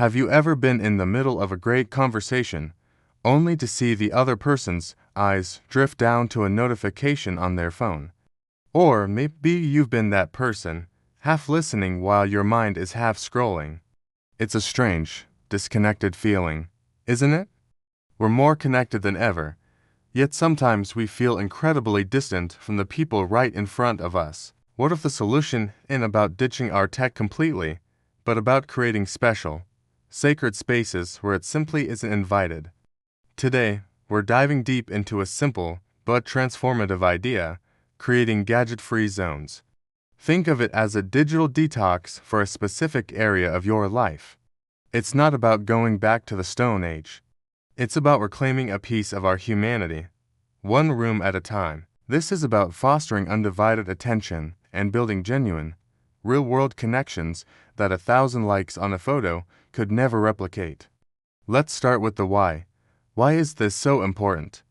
Have you ever been in the middle of a great conversation, only to see the other person's eyes drift down to a notification on their phone? Or maybe you've been that person, half listening while your mind is half scrolling. It's a strange, disconnected feeling, isn't it? We're more connected than ever, yet sometimes we feel incredibly distant from the people right in front of us. What if the solution isn't about ditching our tech completely, but about creating special, sacred spaces where it simply isn't invited? Today, we're diving deep into a simple but transformative idea: creating gadget-free zones. Think of it as a digital detox for a specific area of your life. It's not about going back to the Stone Age. It's about reclaiming a piece of our humanity, one room at a time. This is about fostering undivided attention and building genuine, real-world connections that 1,000 likes on a photo could never replicate. Let's start with the why. Why is this so important?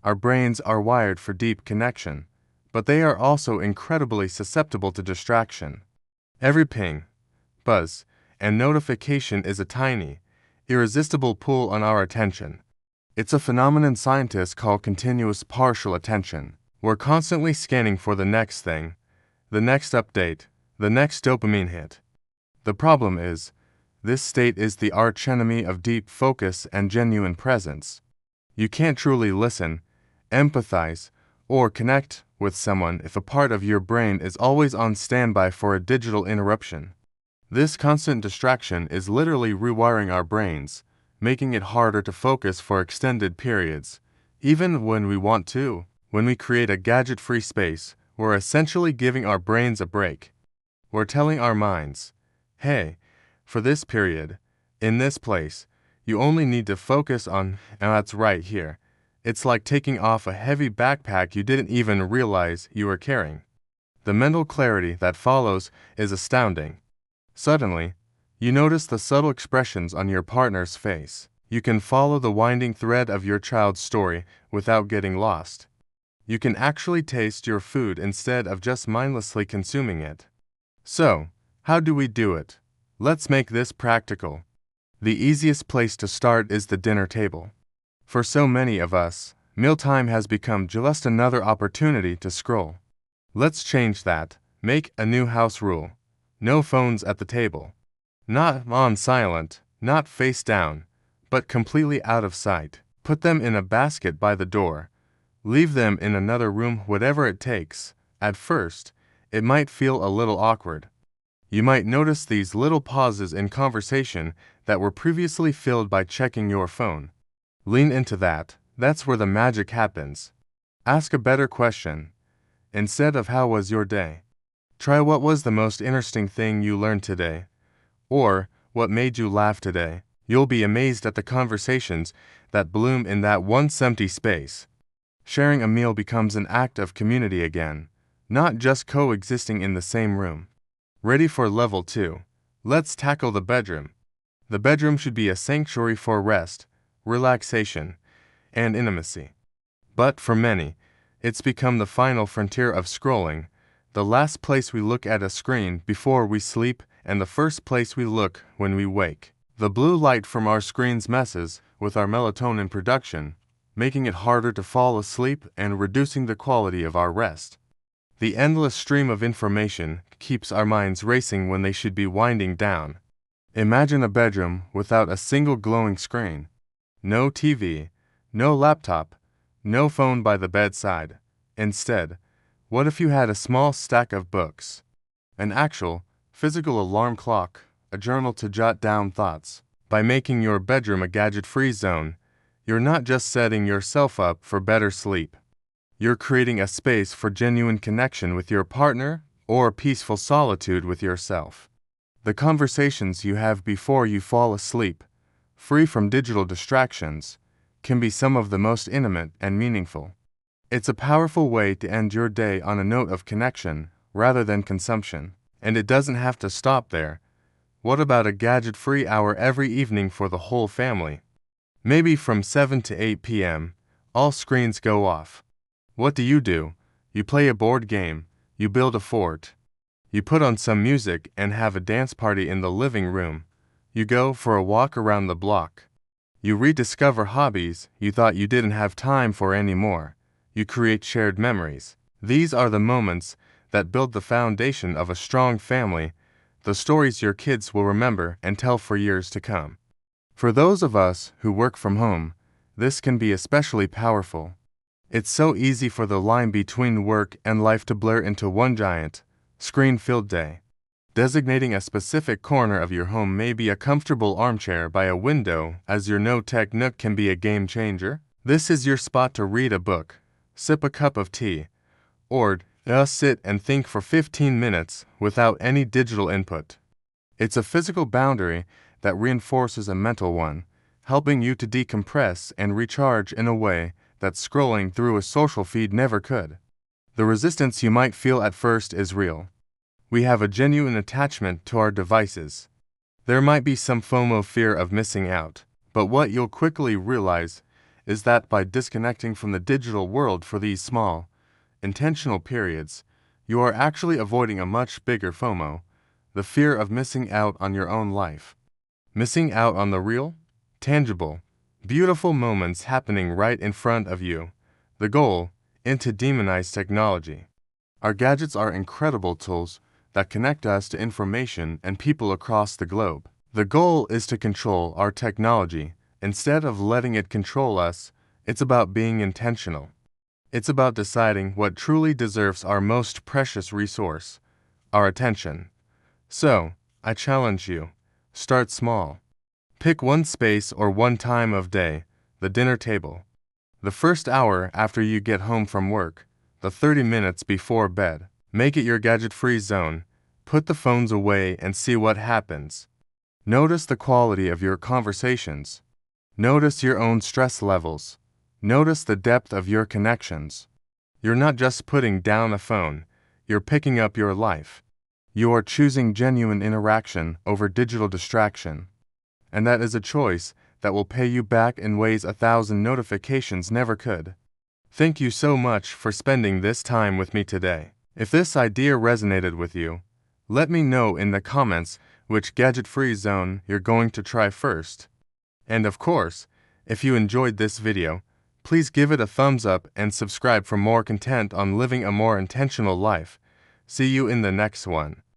Our brains are wired for deep connection, but they are also incredibly susceptible to distraction. Every ping, buzz, and notification is a tiny, irresistible pull on our attention. It's a phenomenon scientists call continuous partial attention. We're constantly scanning for the next thing, the next update, the next dopamine hit. The problem is, this state is the archenemy of deep focus and genuine presence. You can't truly listen, empathize, or connect with someone if a part of your brain is always on standby for a digital interruption. This constant distraction is literally rewiring our brains, making it harder to focus for extended periods, even when we want to. When we create a gadget-free space, we're essentially giving our brains a break. We're telling our minds, hey, for this period, in this place, you only need to focus on, and that's right here. It's like taking off a heavy backpack you didn't even realize you were carrying. The mental clarity that follows is astounding. Suddenly, you notice the subtle expressions on your partner's face. You can follow the winding thread of your child's story without getting lost. You can actually taste your food instead of just mindlessly consuming it. So, how do we do it? Let's make this practical. The easiest place to start is the dinner table. For so many of us, mealtime has become just another opportunity to scroll. Let's change that. Make a new house rule. No phones at the table. Not on silent, not face down, but completely out of sight. Put them in a basket by the door. Leave them in another room, whatever it takes. At first, it might feel a little awkward. You might notice these little pauses in conversation that were previously filled by checking your phone. Lean into that. That's where the magic happens. Ask a better question. Instead of "How was your day?" try "What was the most interesting thing you learned today?" or "What made you laugh today?" You'll be amazed at the conversations that bloom in that once empty space. Sharing a meal becomes an act of community again, not just coexisting in the same room. Ready for level 2? Let's tackle the bedroom. The bedroom should be a sanctuary for rest, relaxation, and intimacy. But for many, it's become the final frontier of scrolling, the last place we look at a screen before we sleep and the first place we look when we wake. The blue light from our screens messes with our melatonin production, making it harder to fall asleep and reducing the quality of our rest. The endless stream of information keeps our minds racing when they should be winding down. Imagine a bedroom without a single glowing screen. No TV, no laptop, no phone by the bedside. Instead, what if you had a small stack of books? An actual, physical alarm clock, a journal to jot down thoughts. By making your bedroom a gadget-free zone, you're not just setting yourself up for better sleep. You're creating a space for genuine connection with your partner or peaceful solitude with yourself. The conversations you have before you fall asleep, free from digital distractions, can be some of the most intimate and meaningful. It's a powerful way to end your day on a note of connection rather than consumption. And it doesn't have to stop there. What about a gadget-free hour every evening for the whole family? Maybe from 7 to 8 p.m., all screens go off. What do? You play a board game, you build a fort, you put on some music and have a dance party in the living room. You go for a walk around the block. You rediscover hobbies you thought you didn't have time for anymore. You create shared memories. These are the moments that build the foundation of a strong family, the stories your kids will remember and tell for years to come. For those of us who work from home, this can be especially powerful. It's so easy for the line between work and life to blur into one giant, screen-filled day. Designating a specific corner of your home, maybe a comfortable armchair by a window as your no-tech nook, can be a game changer. This is your spot to read a book, sip a cup of tea, or just sit and think for 15 minutes without any digital input. It's a physical boundary that reinforces a mental one, helping you to decompress and recharge in a way that scrolling through a social feed never could. The resistance you might feel at first is real. We have a genuine attachment to our devices. There might be some FOMO, fear of missing out, but what you'll quickly realize is that by disconnecting from the digital world for these small, intentional periods, you are actually avoiding a much bigger FOMO, the fear of missing out on your own life. Missing out on the real, tangible, beautiful moments happening right in front of you. The goal isn't to demonize technology. Our gadgets are incredible tools that connect us to information and people across the globe. The goal is to control our technology instead of letting it control us. It's about being intentional. It's about deciding what truly deserves our most precious resource, our attention. So, I challenge you, start small. Pick one space or one time of day, the dinner table, the first hour after you get home from work, the 30 minutes before bed. Make it your gadget-free zone. Put the phones away and see what happens. Notice the quality of your conversations. Notice your own stress levels. Notice the depth of your connections. You're not just putting down a phone, you're picking up your life. You are choosing genuine interaction over digital distraction. And that is a choice that will pay you back in ways 1,000 notifications never could. Thank you so much for spending this time with me today. If this idea resonated with you, let me know in the comments which gadget-free zone you're going to try first. And of course, if you enjoyed this video, please give it a thumbs up and subscribe for more content on living a more intentional life. See you in the next one.